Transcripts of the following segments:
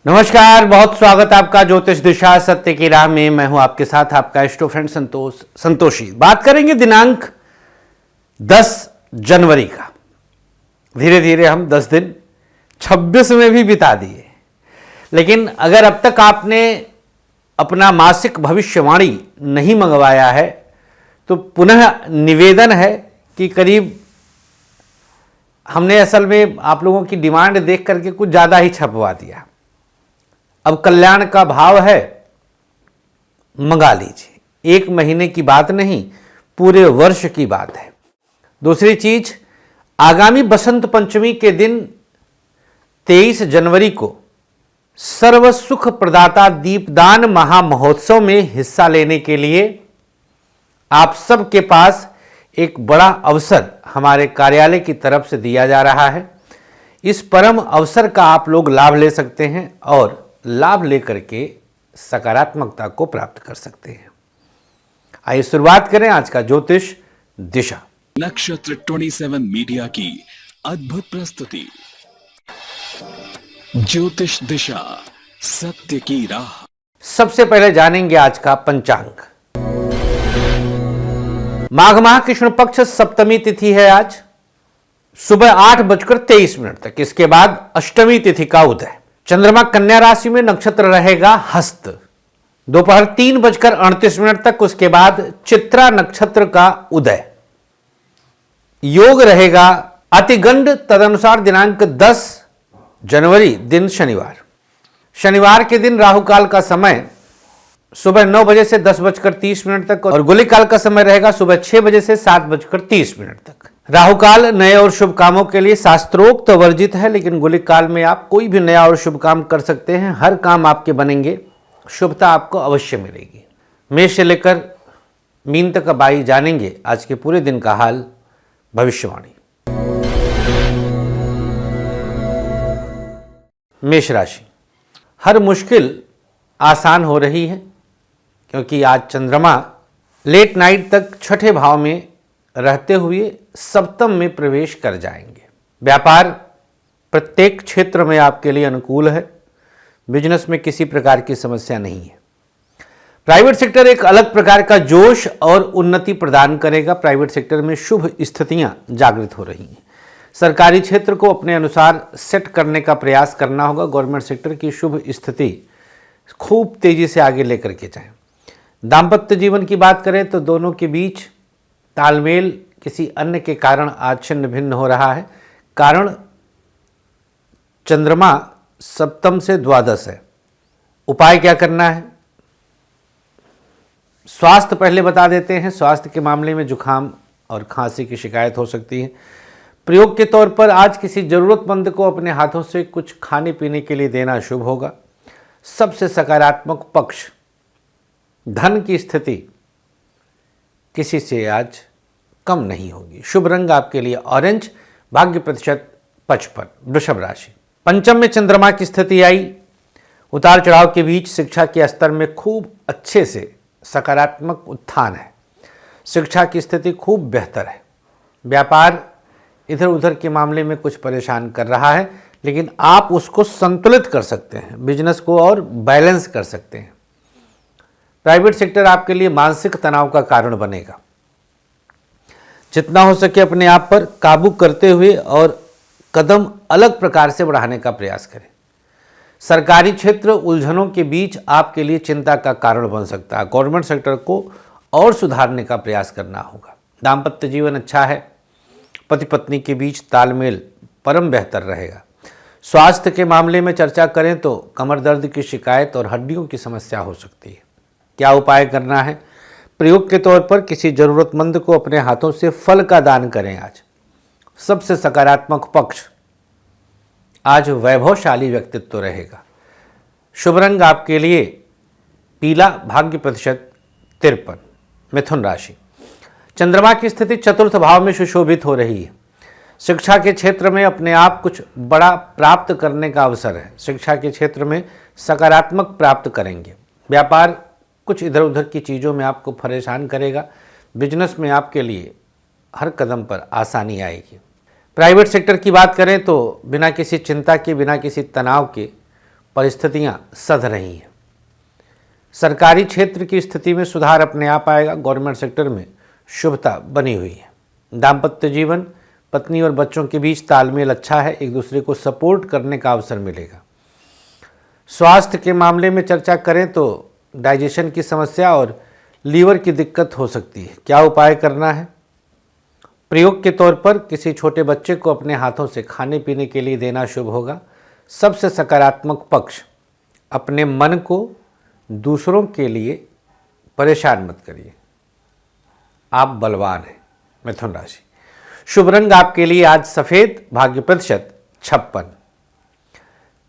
नमस्कार, बहुत स्वागत आपका ज्योतिष दिशा सत्य की राह में। मैं हूं आपके साथ आपका इष्ट फ्रेंड संतोषी। बात करेंगे दिनांक 10 जनवरी का। धीरे धीरे हम 10 दिन 26 में भी बिता दिए, लेकिन अगर अब तक आपने अपना मासिक भविष्यवाणी नहीं मंगवाया है तो पुनः निवेदन है कि करीब हमने असल में आप लोगों की डिमांड देख करके कुछ ज़्यादा ही छपवा दिया। अब कल्याण का भाव है, मंगा लीजिए। 1 महीने की बात नहीं, पूरे वर्ष की बात है। दूसरी चीज, आगामी बसंत पंचमी के दिन 23 जनवरी को सर्व सुख प्रदाता दीपदान महामहोत्सव में हिस्सा लेने के लिए आप सबके पास एक बड़ा अवसर हमारे कार्यालय की तरफ से दिया जा रहा है। इस परम अवसर का आप लोग लाभ ले सकते हैं और लाभ लेकर के सकारात्मकता को प्राप्त कर सकते हैं। आइए शुरुआत करें आज का ज्योतिष दिशा। नक्षत्र 27 मीडिया की अद्भुत प्रस्तुति ज्योतिष दिशा सत्य की राह। सबसे पहले जानेंगे आज का पंचांग। माघ माह कृष्ण पक्ष सप्तमी तिथि है आज सुबह 8:23 तक। इसके बाद अष्टमी तिथि का उदय। चंद्रमा कन्या राशि में, नक्षत्र रहेगा हस्त। दोपहर 3:38 तक। उसके बाद चित्रा नक्षत्र का उदय। योग रहेगा अतिगंड, तदनुसार दिनांक 10 जनवरी दिन शनिवार। शनिवार के दिन राहु काल का समय सुबह 9 बजे से 10:30 तक और गुलिक काल का समय रहेगा सुबह 6 बजे से 7:30 तक। राहु काल नए और शुभ कामों के लिए शास्त्रोक्त वर्जित है, लेकिन गुलिक काल में आप कोई भी नया और शुभ काम कर सकते हैं। हर काम आपके बनेंगे, शुभता आपको अवश्य मिलेगी। मेष से लेकर मीन तक अब आइए जानेंगे आज के पूरे दिन का हाल, भविष्यवाणी। मेष राशि, हर मुश्किल आसान हो रही है क्योंकि आज चंद्रमा लेट नाइट तक छठे भाव में रहते हुए सप्तम में प्रवेश कर जाएंगे। व्यापार प्रत्येक क्षेत्र में आपके लिए अनुकूल है। बिजनेस में किसी प्रकार की समस्या नहीं है। प्राइवेट सेक्टर एक अलग प्रकार का जोश और उन्नति प्रदान करेगा। प्राइवेट सेक्टर में शुभ स्थितियां जागृत हो रही हैं। सरकारी क्षेत्र को अपने अनुसार सेट करने का प्रयास करना होगा। गवर्नमेंट सेक्टर की शुभ स्थिति खूब तेजी से आगे लेकर के जाएं। दाम्पत्य जीवन की बात करें तो दोनों के बीच तालमेल किसी अन्य के कारण आज छिन्न भिन्न हो रहा है। कारण चंद्रमा सप्तम से द्वादश है। उपाय क्या करना है? स्वास्थ्य पहले बता देते हैं। स्वास्थ्य के मामले में जुखाम और खांसी की शिकायत हो सकती है। प्रयोग के तौर पर आज किसी जरूरतमंद को अपने हाथों से कुछ खाने पीने के लिए देना शुभ होगा। सबसे सकारात्मक पक्ष, धन की स्थिति किसी से आज कम नहीं होगी। शुभ रंग आपके लिए ऑरेंज, भाग्य प्रतिशत 55। वृषभ राशि, पंचम में चंद्रमा की स्थिति आई। उतार चढ़ाव के बीच शिक्षा के स्तर में खूब अच्छे से सकारात्मक उत्थान है। शिक्षा की स्थिति खूब बेहतर है। व्यापार इधर उधर के मामले में कुछ परेशान कर रहा है, लेकिन आप उसको संतुलित कर सकते हैं, बिजनेस को और बैलेंस कर सकते हैं। प्राइवेट सेक्टर आपके लिए मानसिक तनाव का कारण बनेगा। जितना हो सके अपने आप पर काबू करते हुए और कदम अलग प्रकार से बढ़ाने का प्रयास करें। सरकारी क्षेत्र उलझनों के बीच आपके लिए चिंता का कारण बन सकता है। गवर्नमेंट सेक्टर को और सुधारने का प्रयास करना होगा। दाम्पत्य जीवन अच्छा है। पति पत्नी के बीच तालमेल परम बेहतर रहेगा। स्वास्थ्य के मामले में चर्चा करें तो कमर दर्द की शिकायत और हड्डियों की समस्या हो सकती है। क्या उपाय करना है? प्रयोग के तौर पर किसी जरूरतमंद को अपने हाथों से फल का दान करें। आज सबसे सकारात्मक पक्ष, आज वैभवशाली व्यक्तित्व रहेगा। शुभ रंग आपके लिए पीला, भाग्य प्रतिशत 53। मिथुन राशि, चंद्रमा की स्थिति चतुर्थ भाव में सुशोभित हो रही है। शिक्षा के क्षेत्र में अपने आप कुछ बड़ा प्राप्त करने का अवसर है। शिक्षा के क्षेत्र में सकारात्मक प्राप्त करेंगे। व्यापार कुछ इधर उधर की चीज़ों में आपको परेशान करेगा। बिजनेस में आपके लिए हर कदम पर आसानी आएगी। प्राइवेट सेक्टर की बात करें तो बिना किसी चिंता के, बिना किसी तनाव के परिस्थितियां सध रही हैं। सरकारी क्षेत्र की स्थिति में सुधार अपने आप आएगा। गवर्नमेंट सेक्टर में शुभता बनी हुई है। दाम्पत्य जीवन, पत्नी और बच्चों के बीच तालमेल अच्छा है। एक दूसरे को सपोर्ट करने का अवसर मिलेगा। स्वास्थ्य के मामले में चर्चा करें तो डाइजेशन की समस्या और लीवर की दिक्कत हो सकती है। क्या उपाय करना है? प्रयोग के तौर पर किसी छोटे बच्चे को अपने हाथों से खाने पीने के लिए देना शुभ होगा। सबसे सकारात्मक पक्ष, अपने मन को दूसरों के लिए परेशान मत करिए। आप बलवान हैं। मिथुन राशि, शुभ रंग आपके लिए आज सफेद, भाग्य प्रतिशत 56।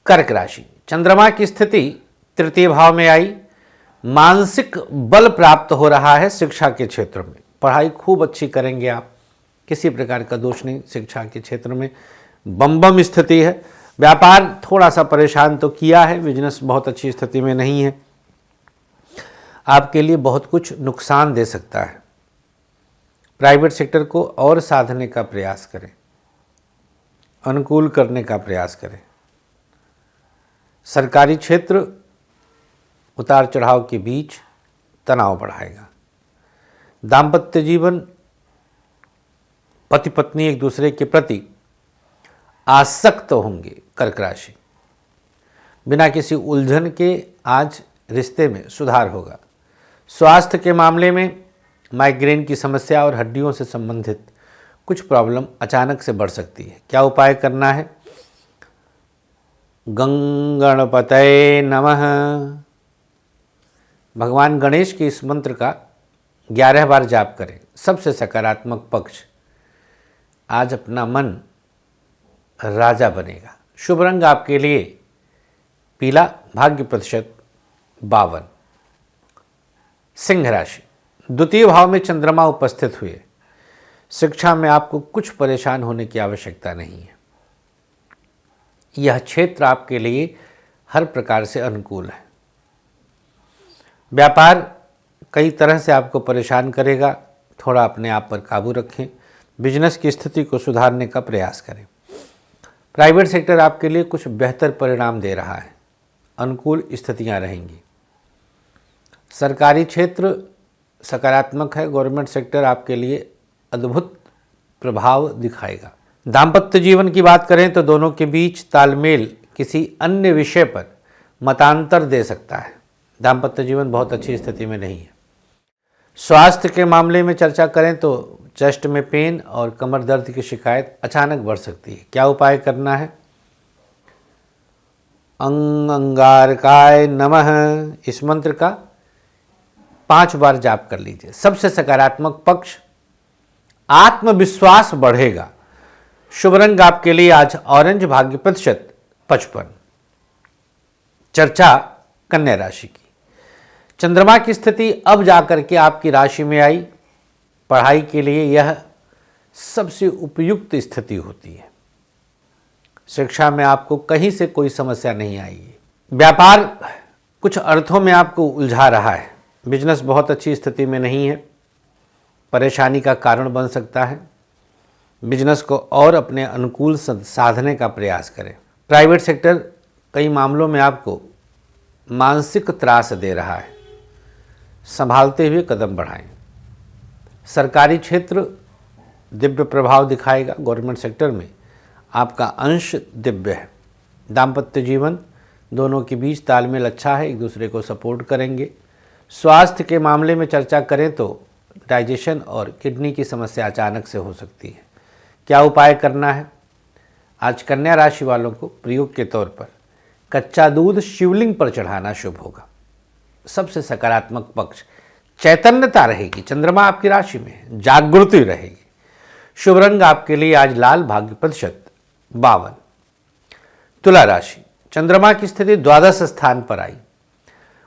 कर्क राशि, चंद्रमा की स्थिति तृतीय भाव में आई। मानसिक बल प्राप्त हो रहा है। शिक्षा के क्षेत्र में पढ़ाई खूब अच्छी करेंगे आप, किसी प्रकार का दोष नहीं। शिक्षा के क्षेत्र में बम स्थिति है। व्यापार थोड़ा सा परेशान तो किया है। बिजनेस बहुत अच्छी स्थिति में नहीं है। आपके लिए बहुत कुछ नुकसान दे सकता है। प्राइवेट सेक्टर को और साधने का प्रयास करें, अनुकूल करने का प्रयास करें। सरकारी क्षेत्र उतार चढ़ाव के बीच तनाव बढ़ाएगा। दाम्पत्य जीवन, पति पत्नी एक दूसरे के प्रति आसक्त होंगे। कर्क राशि, बिना किसी उलझन के आज रिश्ते में सुधार होगा। स्वास्थ्य के मामले में माइग्रेन की समस्या और हड्डियों से संबंधित कुछ प्रॉब्लम अचानक से बढ़ सकती है। क्या उपाय करना है? गणपतये नमः। भगवान गणेश के इस मंत्र का 11 बार जाप करें। सबसे सकारात्मक पक्ष, आज अपना मन राजा बनेगा। शुभ रंग आपके लिए पीला, भाग्य प्रतिशत 52। सिंह राशि, द्वितीय भाव में चंद्रमा उपस्थित हुए। शिक्षा में आपको कुछ परेशान होने की आवश्यकता नहीं है। यह क्षेत्र आपके लिए हर प्रकार से अनुकूल है। व्यापार कई तरह से आपको परेशान करेगा। थोड़ा अपने आप पर काबू रखें। बिजनेस की स्थिति को सुधारने का प्रयास करें। प्राइवेट सेक्टर आपके लिए कुछ बेहतर परिणाम दे रहा है। अनुकूल स्थितियां रहेंगी। सरकारी क्षेत्र सकारात्मक है। गवर्नमेंट सेक्टर आपके लिए अद्भुत प्रभाव दिखाएगा। दाम्पत्य जीवन की बात करें तो दोनों के बीच तालमेल किसी अन्य विषय पर मतांतर दे सकता है। दाम्पत्य जीवन बहुत अच्छी स्थिति में नहीं है। स्वास्थ्य के मामले में चर्चा करें तो चेस्ट में पेन और कमर दर्द की शिकायत अचानक बढ़ सकती है। क्या उपाय करना है? अंगारकाय नमः, इस मंत्र का 5 बार जाप कर लीजिए। सबसे सकारात्मक पक्ष, आत्मविश्वास बढ़ेगा। शुभ रंग आपके लिए आज ऑरेंज, भाग्य प्रतिशत 55। चर्चा कन्या राशि की। चंद्रमा की स्थिति अब जाकर के आपकी राशि में आई। पढ़ाई के लिए यह सबसे उपयुक्त स्थिति होती है। शिक्षा में आपको कहीं से कोई समस्या नहीं आएगी। व्यापार कुछ अर्थों में आपको उलझा रहा है। बिजनेस बहुत अच्छी स्थिति में नहीं है, परेशानी का कारण बन सकता है। बिजनेस को और अपने अनुकूल साधने का प्रयास करें। प्राइवेट सेक्टर कई मामलों में आपको मानसिक त्रास दे रहा है, संभालते हुए कदम बढ़ाएं। सरकारी क्षेत्र दिव्य प्रभाव दिखाएगा। गवर्नमेंट सेक्टर में आपका अंश दिव्य है। दाम्पत्य जीवन, दोनों के बीच तालमेल अच्छा है, एक दूसरे को सपोर्ट करेंगे। स्वास्थ्य के मामले में चर्चा करें तो डाइजेशन और किडनी की समस्या अचानक से हो सकती है। क्या उपाय करना है? आज कन्या राशि वालों को प्रयोग के तौर पर कच्चा दूध शिवलिंग पर चढ़ाना शुभ होगा। सबसे सकारात्मक पक्ष, चैतन्यता रहेगी। चंद्रमा आपकी राशि में, जागृति रहेगी। शुभ रंग आपके लिए आज लाल, भाग्य प्रतिशत 52। तुला राशि, चंद्रमा की स्थिति द्वादश स्थान पर आई।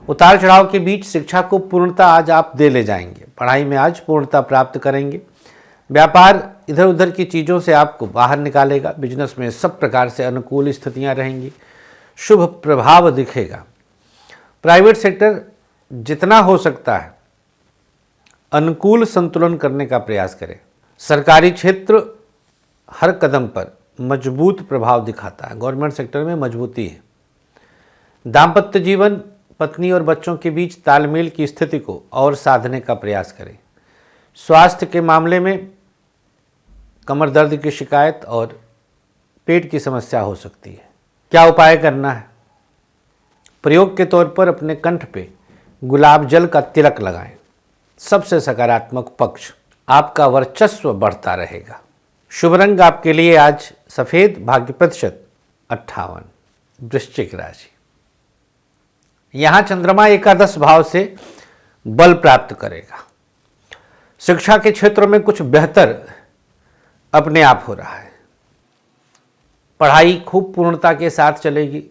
उतार चढ़ाव के बीच शिक्षा को पूर्णता आज आप दे ले जाएंगे। पढ़ाई में आज पूर्णता प्राप्त करेंगे। व्यापार इधर उधर की चीज़ों से आपको बाहर निकालेगा। बिजनेस में सब प्रकार से अनुकूल स्थितियां रहेंगी। शुभ प्रभाव दिखेगा। प्राइवेट सेक्टर जितना हो सकता है अनुकूल संतुलन करने का प्रयास करें। सरकारी क्षेत्र हर कदम पर मजबूत प्रभाव दिखाता है। गवर्नमेंट सेक्टर में मजबूती है। दाम्पत्य जीवन, पत्नी और बच्चों के बीच तालमेल की स्थिति को और साधने का प्रयास करें। स्वास्थ्य के मामले में कमर दर्द की शिकायत और पेट की समस्या हो सकती है। क्या उपाय करना है? प्रयोग के तौर पर अपने कंठ पे गुलाब जल का तिलक लगाएं। सबसे सकारात्मक पक्ष, आपका वर्चस्व बढ़ता रहेगा। शुभ रंग आपके लिए आज सफेद, भाग्य प्रतिशत 58। वृश्चिक राशि, यहां चंद्रमा एकादश भाव से बल प्राप्त करेगा। शिक्षा के क्षेत्र में कुछ बेहतर अपने आप हो रहा है। पढ़ाई खूब पूर्णता के साथ चलेगी।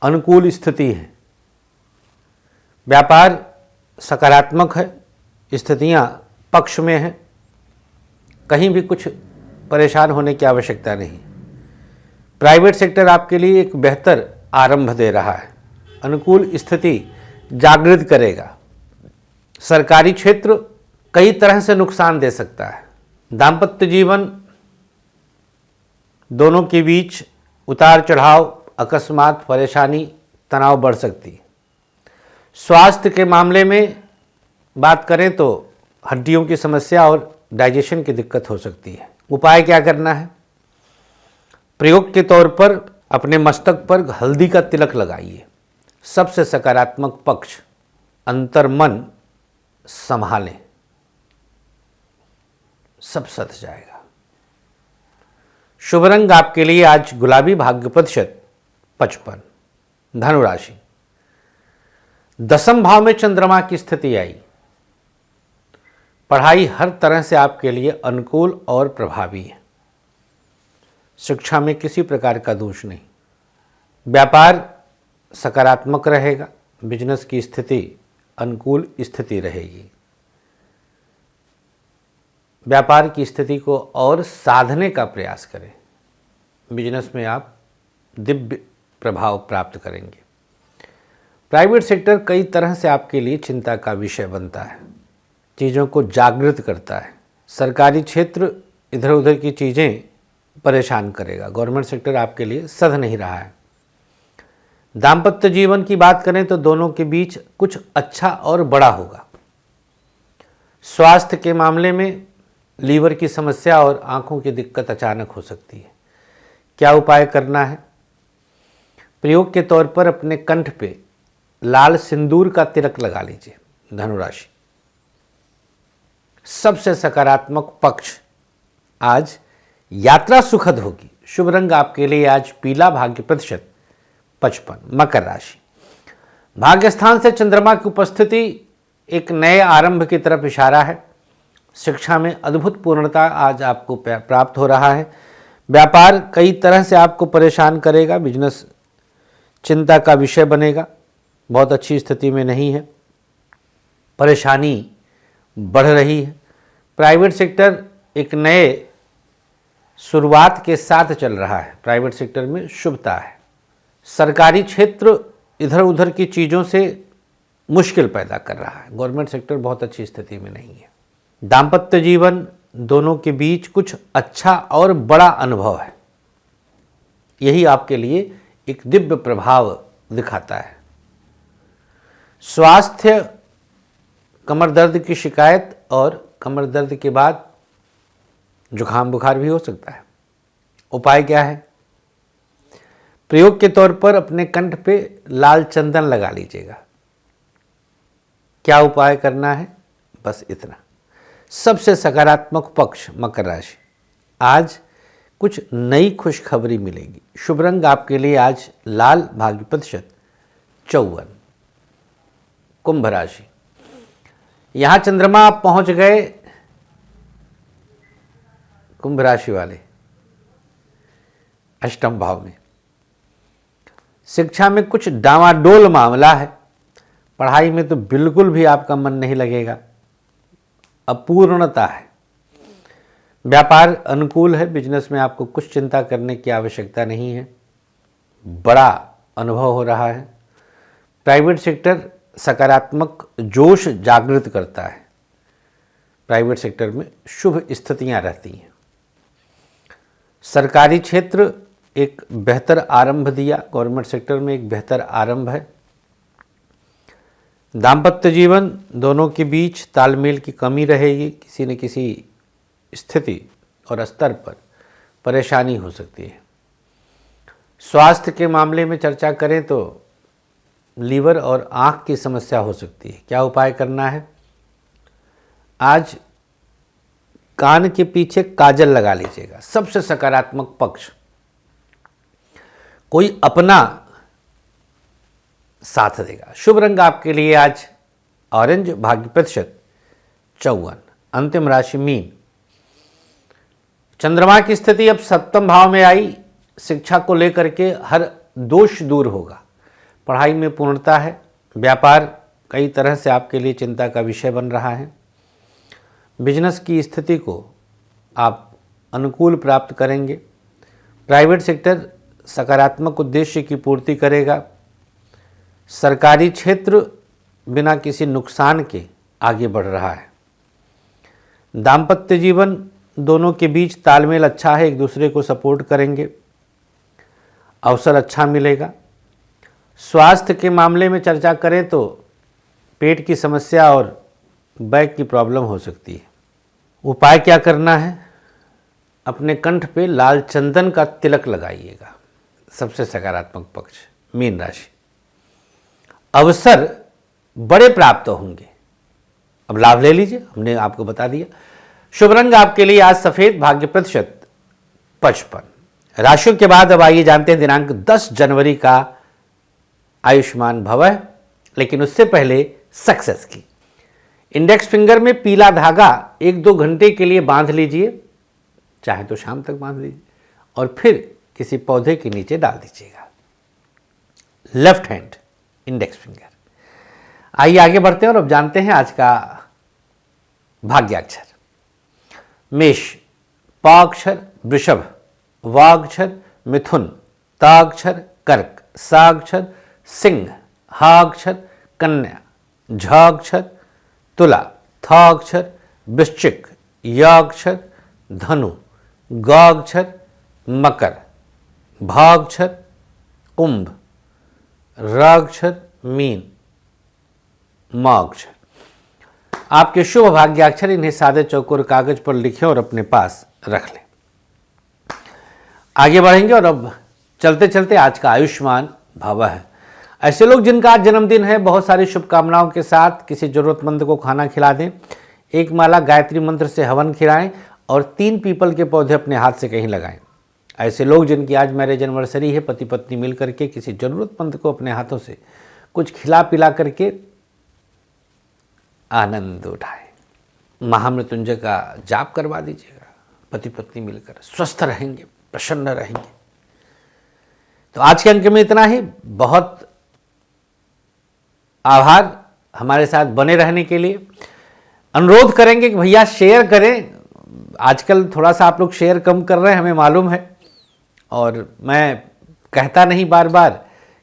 अनुकूल स्थिति है। व्यापार सकारात्मक है, स्थितियां पक्ष में हैं। कहीं भी कुछ परेशान होने की आवश्यकता नहीं। प्राइवेट सेक्टर आपके लिए एक बेहतर आरंभ दे रहा है। अनुकूल स्थिति जागृत करेगा। सरकारी क्षेत्र कई तरह से नुकसान दे सकता है। दाम्पत्य जीवन, दोनों के बीच उतार चढ़ाव, अकस्मात परेशानी, तनाव बढ़ सकती है। स्वास्थ्य के मामले में बात करें तो हड्डियों की समस्या और डाइजेशन की दिक्कत हो सकती है। उपाय क्या करना है? प्रयोग के तौर पर अपने मस्तक पर हल्दी का तिलक लगाइए। सबसे सकारात्मक पक्ष, अंतर्मन संभालें, सब सध जाएगा। शुभ रंग आपके लिए आज गुलाबी, भाग्य प्रतिशत 55। धनुराशि, दसम भाव में चंद्रमा की स्थिति आई। पढ़ाई हर तरह से आपके लिए अनुकूल और प्रभावी है। शिक्षा में किसी प्रकार का दोष नहीं। व्यापार सकारात्मक रहेगा। बिजनेस की स्थिति अनुकूल स्थिति रहेगी। व्यापार की स्थिति को और साधने का प्रयास करें। बिजनेस में आप दिव्य प्रभाव प्राप्त करेंगे। प्राइवेट सेक्टर कई तरह से आपके लिए चिंता का विषय बनता है, चीज़ों को जागृत करता है। सरकारी क्षेत्र इधर उधर की चीज़ें परेशान करेगा। गवर्नमेंट सेक्टर आपके लिए सध नहीं रहा है। दाम्पत्य जीवन की बात करें तो दोनों के बीच कुछ अच्छा और बड़ा होगा। स्वास्थ्य के मामले में लीवर की समस्या और आंखों की दिक्कत अचानक हो सकती है। क्या उपाय करना है? प्रयोग के तौर पर अपने कंठ पे लाल सिंदूर का तिलक लगा लीजिए। धनुराशि, सबसे सकारात्मक पक्ष, आज यात्रा सुखद होगी। शुभ रंग आपके लिए आज पीला, भाग्य प्रतिशत 55। मकर राशि, भाग्य स्थान से चंद्रमा की उपस्थिति एक नए आरंभ की तरफ इशारा है। शिक्षा में अद्भुत पूर्णता आज आपको प्राप्त हो रहा है। व्यापार कई तरह से आपको परेशान करेगा। बिजनेस चिंता का विषय बनेगा। बहुत अच्छी स्थिति में नहीं है। परेशानी बढ़ रही है। प्राइवेट सेक्टर एक नए शुरुआत के साथ चल रहा है। प्राइवेट सेक्टर में शुभता है। सरकारी क्षेत्र इधर उधर की चीज़ों से मुश्किल पैदा कर रहा है। गवर्नमेंट सेक्टर बहुत अच्छी स्थिति में नहीं है। दाम्पत्य जीवन, दोनों के बीच कुछ अच्छा और बड़ा अनुभव है। यही आपके लिए एक दिव्य प्रभाव दिखाता है। स्वास्थ्य, कमर दर्द की शिकायत और कमर दर्द के बाद जुखाम बुखार भी हो सकता है। उपाय क्या है? प्रयोग के तौर पर अपने कंठ पे लाल चंदन लगा लीजिएगा। क्या उपाय करना है? बस इतना। सबसे सकारात्मक पक्ष, मकर राशि, आज कुछ नई खुशखबरी मिलेगी। शुभ रंग आपके लिए आज लाल, भाग्य प्रतिशत 54। कुंभ राशि, यहां चंद्रमा आप पहुंच गए। कुंभ राशि वाले अष्टम भाव में। शिक्षा में कुछ डामाडोल मामला है। पढ़ाई में तो बिल्कुल भी आपका मन नहीं लगेगा। अपूर्णता है। व्यापार अनुकूल है। बिजनेस में आपको कुछ चिंता करने की आवश्यकता नहीं है। बड़ा अनुभव हो रहा है। प्राइवेट सेक्टर सकारात्मक जोश जागृत करता है। प्राइवेट सेक्टर में शुभ स्थितियां रहती हैं। सरकारी क्षेत्र एक बेहतर आरंभ दिया, गवर्नमेंट सेक्टर में एक बेहतर आरंभ है। दाम्पत्य जीवन दोनों के बीच तालमेल की कमी रहेगी, किसी न किसी स्थिति और स्तर पर परेशानी हो सकती है। स्वास्थ्य के मामले में चर्चा करें तो लीवर और आँख की समस्या हो सकती है। क्या उपाय करना है? आज कान के पीछे काजल लगा लीजिएगा, सबसे सकारात्मक पक्ष। कोई अपना साथ देगा। शुभ रंग आपके लिए आज ऑरेंज, भाग्य प्रतिशत 54। अंतिम राशि मीन। चंद्रमा की स्थिति अब सप्तम भाव में आई, शिक्षा को लेकर के हर दोष दूर होगा, पढ़ाई में पूर्णता है, व्यापार कई तरह से आपके लिए चिंता का विषय बन रहा है। बिजनेस की स्थिति को आप अनुकूल प्राप्त करेंगे। प्राइवेट सेक्टर सकारात्मक उद्देश्य की पूर्ति करेगा। सरकारी क्षेत्र बिना किसी नुकसान के आगे बढ़ रहा है। दाम्पत्य जीवन दोनों के बीच तालमेल अच्छा है, एक दूसरे को सपोर्ट करेंगे, अवसर अच्छा मिलेगा। स्वास्थ्य के मामले में चर्चा करें तो पेट की समस्या और बैक की प्रॉब्लम हो सकती है। उपाय क्या करना है? अपने कंठ पे लाल चंदन का तिलक लगाइएगा, सबसे सकारात्मक पक्ष। मीन राशि। अवसर बड़े प्राप्त होंगे, अब लाभ ले लीजिए, हमने आपको बता दिया। शुभ रंग आपके लिए आज सफेद, भाग्य प्रतिशत 55। राशियों के बाद अब आइए जानते हैं दिनांक 10 जनवरी का आयुष्मान भवः, लेकिन उससे पहले सक्सेस की। इंडेक्स फिंगर में पीला धागा 1-2 घंटे के लिए बांध लीजिए, चाहे तो शाम तक बांध लीजिए, और फिर किसी पौधे के नीचे डाल दीजिएगा। Left hand index finger. आइए आगे बढ़ते हैं और अब जानते हैं आज का भाग्याक्षर। मेष, पाक्षर वृषभ, वाक्षर मिथुन, ताक्षर कर्क, साक्षर सिंह, हाक्षर कन्या, झाक्षर तुला, थाक्षर वृश्चिक, याक्षर धनु, गाक्षर मकर, भाक्षर कुंभ, राक्षर मीन, माक्षर। आपके शुभ भाग्याक्षर इन्हें सादे चौकोर कागज पर लिखें और अपने पास रख लें। आगे बढ़ेंगे और अब चलते चलते आज का आयुष्मान भवः है। ऐसे लोग जिनका आज जन्मदिन है, बहुत सारी शुभकामनाओं के साथ किसी जरूरतमंद को खाना खिला दें, एक माला गायत्री मंत्र से हवन खिलाएं और 3 पीपल के पौधे अपने हाथ से कहीं लगाएं। ऐसे लोग जिनकी आज मैरिज एनिवर्सरी है, पति पत्नी मिल करके किसी जरूरतमंद को अपने हाथों से कुछ खिला पिला करके आनंद उठाएं। महामृत्युंजय का जाप करवा दीजिएगा, पति पत्नी मिलकर स्वस्थ रहेंगे, प्रसन्न रहेंगे। तो आज के अंक में इतना ही। बहुत आभार हमारे साथ बने रहने के लिए। अनुरोध करेंगे कि भैया शेयर करें। आजकल थोड़ा सा आप लोग शेयर कम कर रहे हैं, हमें मालूम है, और मैं कहता नहीं बार बार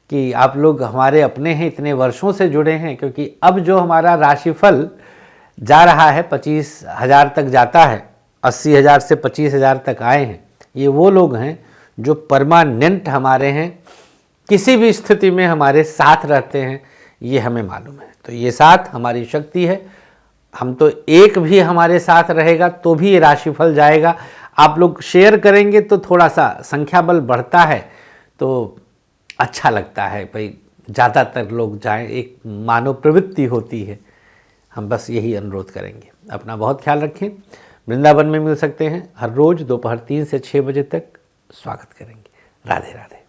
कि आप लोग हमारे अपने हैं, इतने वर्षों से जुड़े हैं, क्योंकि अब जो हमारा राशिफल जा रहा है 25,000 तक जाता है, 80,000 से 25,000 तक आए हैं, ये वो लोग हैं जो परमानेंट हमारे हैं, किसी भी स्थिति में हमारे साथ रहते हैं, ये हमें मालूम है। तो ये साथ हमारी शक्ति है। हम तो एक भी हमारे साथ रहेगा तो भी ये राशिफल जाएगा। आप लोग शेयर करेंगे तो थोड़ा सा संख्या बल बढ़ता है, तो अच्छा लगता है भाई ज़्यादातर लोग जाएं, एक मानव प्रवृत्ति होती है। हम बस यही अनुरोध करेंगे। अपना बहुत ख्याल रखें। वृंदावन में मिल सकते हैं हर रोज़ दोपहर 3 से 6 बजे तक। स्वागत करेंगे। राधे राधे।